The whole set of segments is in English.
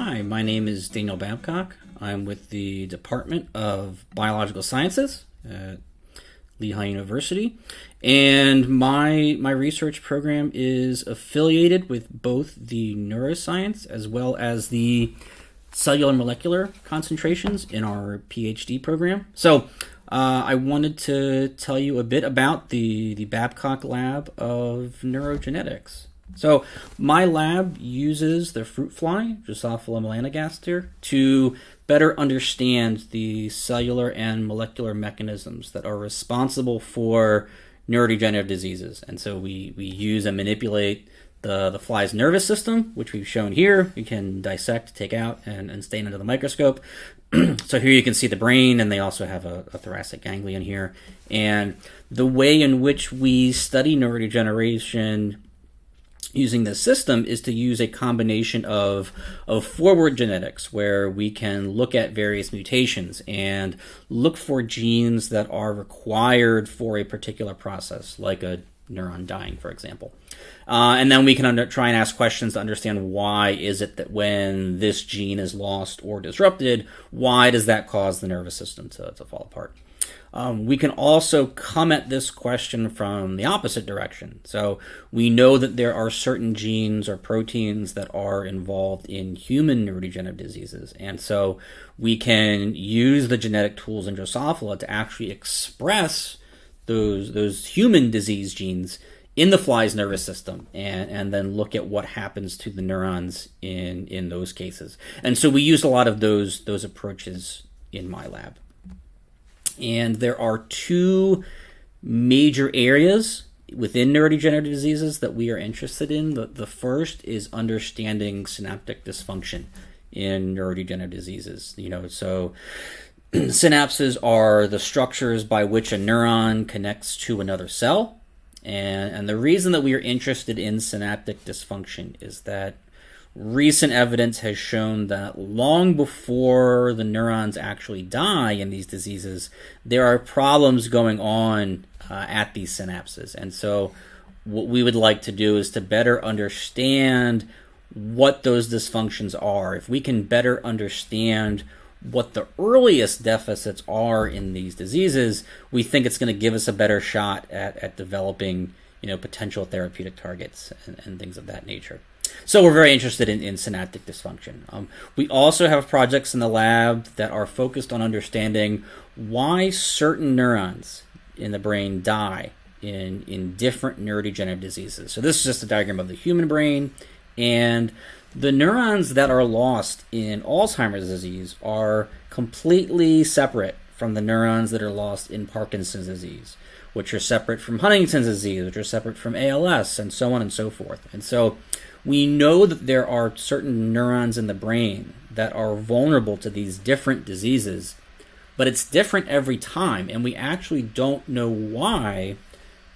Hi, my name is Daniel Babcock. I'm with the Department of Biological Sciences at Lehigh University, and my research program is affiliated with both the neuroscience as well as the cellular molecular concentrations in our PhD program. So I wanted to tell you a bit about the Babcock Lab of Neurogenetics. So my lab uses the fruit fly, Drosophila melanogaster, to better understand the cellular and molecular mechanisms that are responsible for neurodegenerative diseases. And so we use and manipulate the fly's nervous system, which we've shown here. You can dissect, take out, and stain under the microscope. So here you can see the brain, and they also have a thoracic ganglion here. And the way in which we study neurodegeneration using this system is to use a combination of forward genetics, where we can look at various mutations and look for genes that are required for a particular process, like a neuron dying, for example. And then we can try and ask questions to understand why is it that when this gene is lost or disrupted, why does that cause the nervous system to fall apart? We can also come at this question from the opposite direction. So we know that there are certain genes or proteins that are involved in human neurodegenerative diseases. And so we can use the genetic tools in Drosophila to actually express those human disease genes in the fly's nervous system, and then look at what happens to the neurons in those cases. And so we use a lot of those approaches in my lab. And there are two major areas within neurodegenerative diseases that we are interested in. The first is understanding synaptic dysfunction in neurodegenerative diseases. So synapses are the structures by which a neuron connects to another cell. And the reason that we are interested in synaptic dysfunction is that recent evidence has shown that long before the neurons actually die in these diseases, there are problems going on at these synapses. And so what we would like to do is to better understand what those dysfunctions are. If we can better understand what the earliest deficits are in these diseases, we think it's going to give us a better shot at developing potential therapeutic targets and things of that nature. So we're very interested in synaptic dysfunction. We also have projects in the lab that are focused on understanding why certain neurons in the brain die in different neurodegenerative diseases. So this is just a diagram of the human brain, and the neurons that are lost in Alzheimer's disease are completely separate from the neurons that are lost in Parkinson's disease, which are separate from Huntington's disease, which are separate from ALS, and so on and so forth. And so we know that there are certain neurons in the brain that are vulnerable to these different diseases, but it's different every time, and we actually don't know why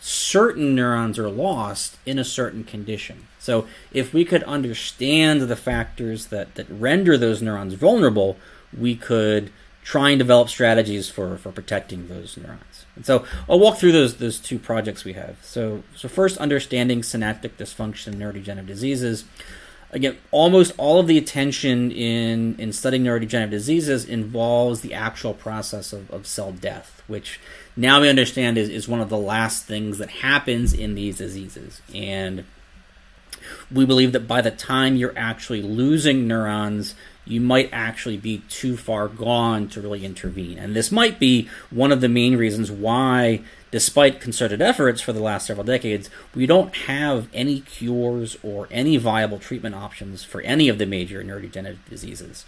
certain neurons are lost in a certain condition. So if we could understand the factors that render those neurons vulnerable, we could try and develop strategies for protecting those neurons. And so I'll walk through those two projects we have. So first, understanding synaptic dysfunction in neurodegenerative diseases. Again, almost all of the attention in studying neurodegenerative diseases involves the actual process of cell death, which now we understand is one of the last things that happens in these diseases. And we believe that by the time you're actually losing neurons, you might actually be too far gone to really intervene. And this might be one of the main reasons why, despite concerted efforts for the last several decades, we don't have any cures or any viable treatment options for any of the major neurodegenerative diseases.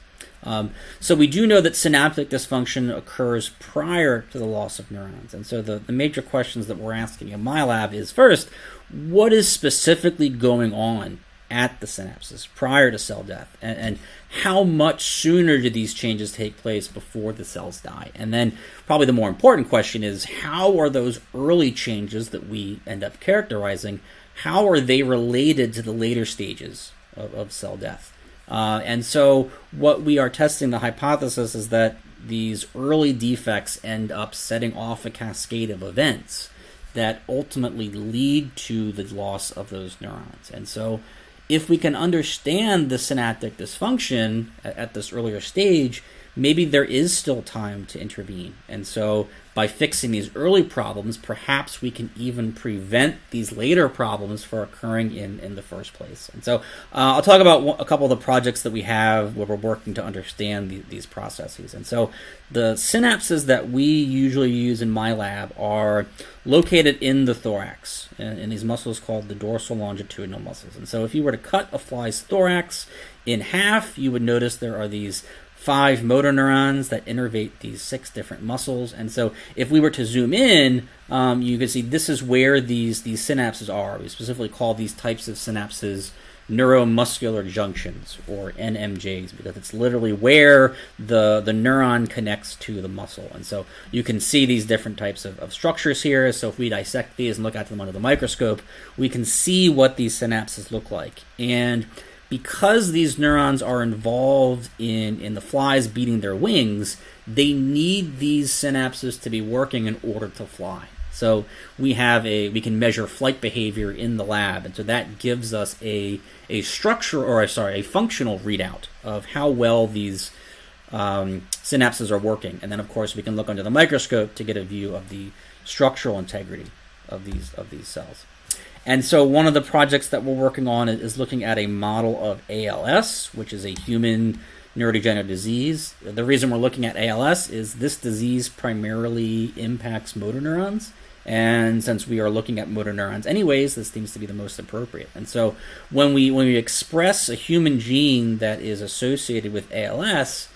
So we do know that synaptic dysfunction occurs prior to the loss of neurons. And so the major questions that we're asking in my lab is, first, what is specifically going on at the synapses prior to cell death? And how much sooner do these changes take place before the cells die? And then probably the more important question is, how are those early changes that we end up characterizing, how are they related to the later stages of cell death? And so what we are testing, the hypothesis, is that these early defects end up setting off a cascade of events that ultimately lead to the loss of those neurons. And so if we can understand the synaptic dysfunction at this earlier stage, maybe there is still time to intervene. And so by fixing these early problems, perhaps we can even prevent these later problems from occurring in the first place. And so I'll talk about a couple of the projects that we have where we're working to understand these processes. And so the synapses that we usually use in my lab are located in the thorax, in these muscles called the dorsal longitudinal muscles. And so if you were to cut a fly's thorax in half, you would notice there are these 5 motor neurons that innervate these 6 different muscles. And so if we were to zoom in, you can see this is where these synapses are. We specifically call these types of synapses neuromuscular junctions, or NMJs, because it's literally where the neuron connects to the muscle. And so you can see these different types of structures here. So if we dissect these and look at them under the microscope, we can see what these synapses look like. And because these neurons are involved in the flies beating their wings, they need these synapses to be working in order to fly. So we can measure flight behavior in the lab, and so that gives us a functional readout of how well these synapses are working. And then of course we can look under the microscope to get a view of the structural integrity of these cells. And so one of the projects that we're working on is looking at a model of ALS, which is a human neurodegenerative disease. The reason we're looking at ALS is this disease primarily impacts motor neurons. And since we are looking at motor neurons anyways, this seems to be the most appropriate. And so when we express a human gene that is associated with ALS,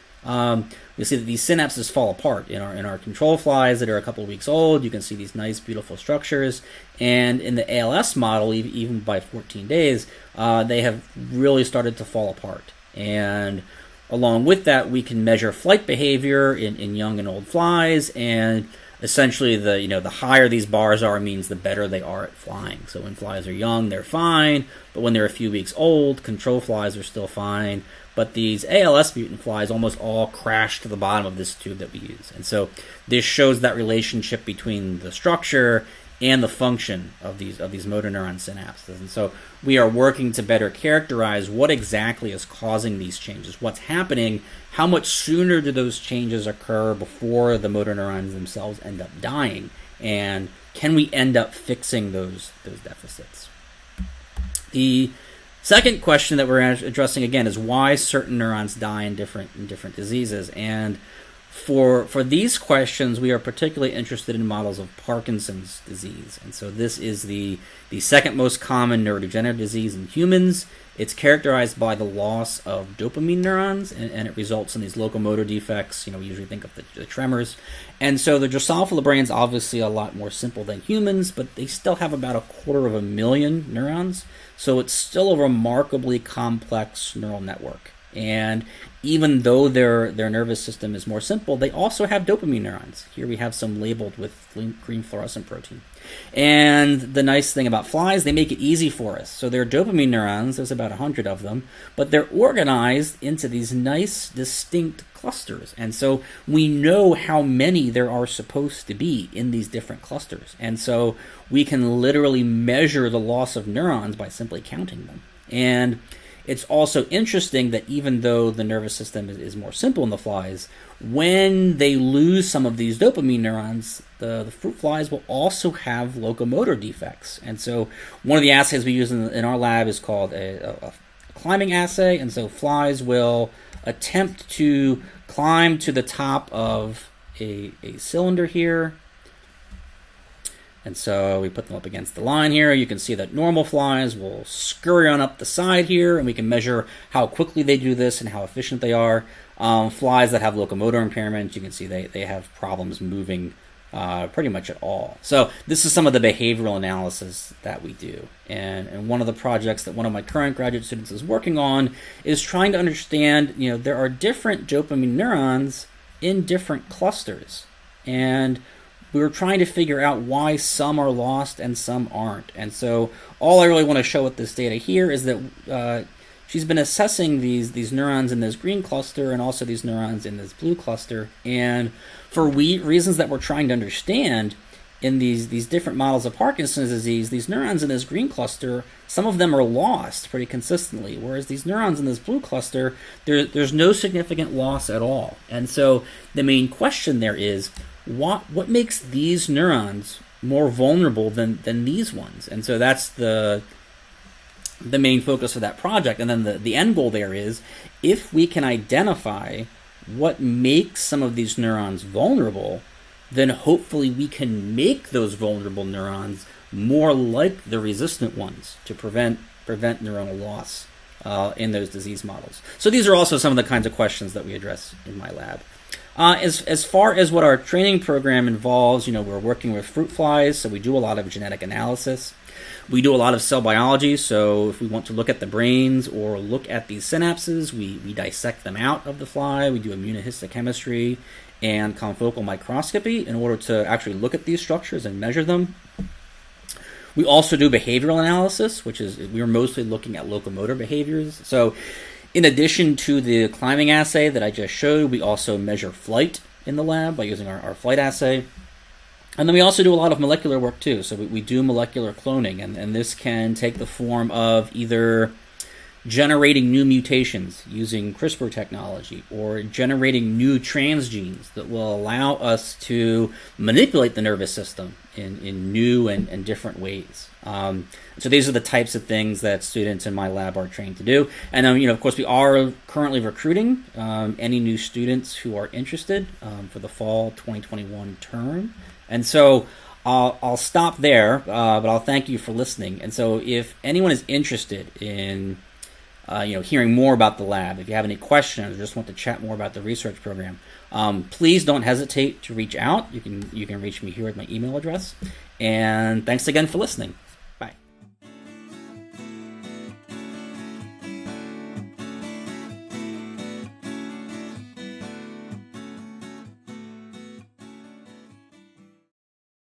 we see that these synapses fall apart. In our control flies that are a couple of weeks old, you can see these nice, beautiful structures. And in the ALS model, even by 14 days, they have really started to fall apart. And along with that, we can measure flight behavior in young and old flies. And essentially, the higher these bars are means the better they are at flying. So when flies are young, they're fine. But when they're a few weeks old, control flies are still fine. But these ALS mutant flies almost all crash to the bottom of this tube that we use. And so this shows that relationship between the structure and the function of these motor neuron synapses. And so we are working to better characterize what exactly is causing these changes, what's happening, how much sooner do those changes occur before the motor neurons themselves end up dying, and can we end up fixing those deficits? The second question that we're addressing again is why certain neurons die in different diseases. And for these questions, we are particularly interested in models of Parkinson's disease. And so this is the second most common neurodegenerative disease in humans. It's characterized by the loss of dopamine neurons, and it results in these locomotor defects. We usually think of the tremors. And so the Drosophila brain is obviously a lot more simple than humans, but they still have about 250,000 neurons. So it's still a remarkably complex neural network. And even though their nervous system is more simple, they also have dopamine neurons. Here we have some labeled with green fluorescent protein. And the nice thing about flies, they make it easy for us. So their dopamine neurons, there's about 100 of them, but they're organized into these nice, distinct clusters. And so we know how many there are supposed to be in these different clusters. And so we can literally measure the loss of neurons by simply counting them. And it's also interesting that even though the nervous system is more simple in the flies, when they lose some of these dopamine neurons, the fruit flies will also have locomotor defects. And so one of the assays we use in our lab is called a climbing assay. And so flies will attempt to climb to the top of a cylinder here. And so we put them up against the line here. You can see that normal flies will scurry on up the side here, and we can measure how quickly they do this and how efficient they are. Flies that have locomotor impairment, you can see they have problems moving pretty much at all. So this is some of the behavioral analysis that we do. And one of the projects that one of my current graduate students is working on is trying to understand, there are different dopamine neurons in different clusters. And we were trying to figure out why some are lost and some aren't. And so all I really want to show with this data here is that she's been assessing these neurons in this green cluster and also these neurons in this blue cluster. And for reasons that we're trying to understand, in these different models of Parkinson's disease, these neurons in this green cluster, some of them are lost pretty consistently, whereas these neurons in this blue cluster, there's no significant loss at all. And so the main question there is, what makes these neurons more vulnerable than these ones? And so that's the main focus of that project. And then the end goal there is, if we can identify what makes some of these neurons vulnerable, then hopefully we can make those vulnerable neurons more like the resistant ones to prevent neuronal loss in those disease models. So these are also some of the kinds of questions that we address in my lab. As far as what our training program involves, we're working with fruit flies, so we do a lot of genetic analysis. We do a lot of cell biology, so if we want to look at the brains or look at these synapses, we dissect them out of the fly. We do immunohistochemistry and confocal microscopy in order to actually look at these structures and measure them. We also do behavioral analysis, which is we're mostly looking at locomotor behaviors. So in addition to the climbing assay that I just showed, we also measure flight in the lab by using our flight assay. And then we also do a lot of molecular work too. So we do molecular cloning, and this can take the form of either generating new mutations using CRISPR technology or generating new transgenes that will allow us to manipulate the nervous system in new and different ways. So these are the types of things that students in my lab are trained to do. And of course, we are currently recruiting any new students who are interested for the fall 2021 term. And so I'll stop there, but I'll thank you for listening. And so if anyone is interested in hearing more about the lab, if you have any questions or just want to chat more about the research program, please don't hesitate to reach out. You can reach me here at my email address. And thanks again for listening.